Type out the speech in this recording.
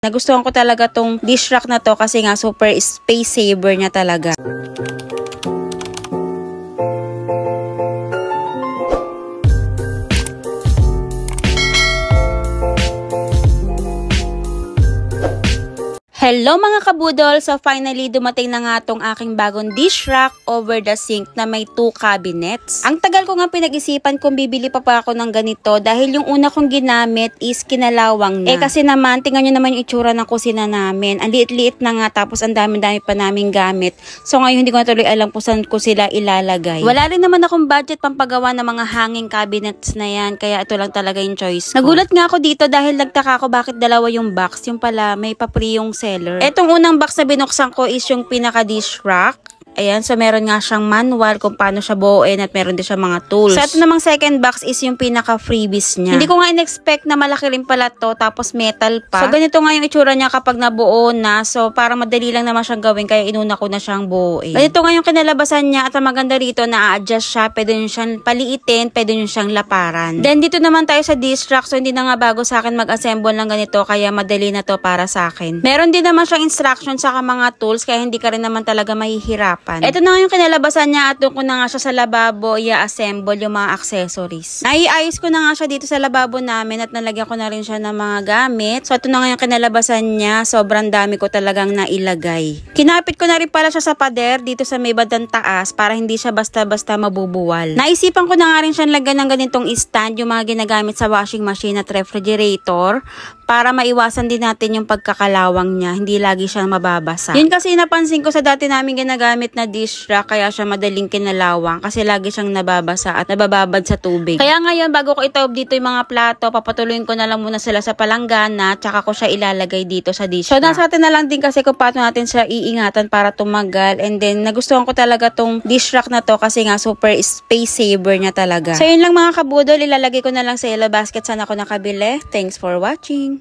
Nagustuhan ko talaga tong dish rack na to kasi nga super space saver niya talaga. Hello mga kabudol! So finally dumating na nga tong aking bagong dish rack over the sink na may 2 cabinets. Ang tagal ko nga pinag-isipan kung bibili pa ako ng ganito dahil yung una kong ginamit is kinalawang na. Kasi naman, tingnan nyo naman yung itsura ng kusina namin. Ang liit-liit na nga tapos ang dami-dami pa naming gamit. So ngayon hindi ko na tuloy alam kung saan ko sila ilalagay. Wala rin naman akong budget pampagawa ng mga hanging cabinets na yan kaya ito lang talaga yung choice ko. Nagulat nga ako dito dahil nagtaka ako bakit dalawa yung box. Yung pala may pa-free yung seller. Etong unang box na binuksan ko is yung pinaka-dish rack. Ayan, so meron nga siyang manual kung paano siya buuin at meron din siya mga tools. So ito namang second box is yung pinaka-freebies niya. Hindi ko nga in-expect na malaki rin pala to tapos metal pa. So ganito nga yung itsura niya kapag nabuo na. So para madali lang naman siyang gawin kaya inuna ko na siyang buuin. Ganito nga yung kinalabasan niya at ang maganda rito na a-adjust siya. Pwede nyo siyang paliitin, pwede nyo siyang laparan. Then dito naman tayo sa dish rack. So hindi na nga bago sa akin mag-assemble ng ganito kaya madali na to para sa akin. Meron din naman siyang instructions sa mga tools kaya hindi ka rin naman talaga mahihirapan. Ito na yung kinalabasan niya at doon ko na nga siya sa lababo i-assemble yung mga accessories. Naiayos ko na nga siya dito sa lababo namin at nalagyan ko na rin siya ng mga gamit. So ito na nga yung kinalabasan niya. Sobrang dami ko talagang nailagay. Kinapit ko na rin pala siya sa pader dito sa may bandang taas para hindi siya basta-basta mabubuwal. Naisipan ko na nga rin siya lagyan ng ganitong stand yung mga ginagamit sa washing machine at refrigerator para maiwasan din natin yung pagkakalawang niya. Hindi lagi siya mababasa. Yun kasi napansin ko sa dati namin ginagamit na dish rack kaya siya madaling kinalawang kasi lagi siyang nababasa at nabababad sa tubig. Kaya ngayon bago ko itaob dito yung mga plato, papatuloyin ko na lang muna sila sa palanggana tsaka ko siya ilalagay dito sa dish rack. So nasa atin na lang din kasi kung paano natin siya iingatan para tumagal and then nagustuhan ko talaga tong dish rack na to kasi nga super space saver niya talaga. So yun lang mga kabudol, ilalagay ko na lang sa yellow basket saan ako nakabili. Thanks for watching!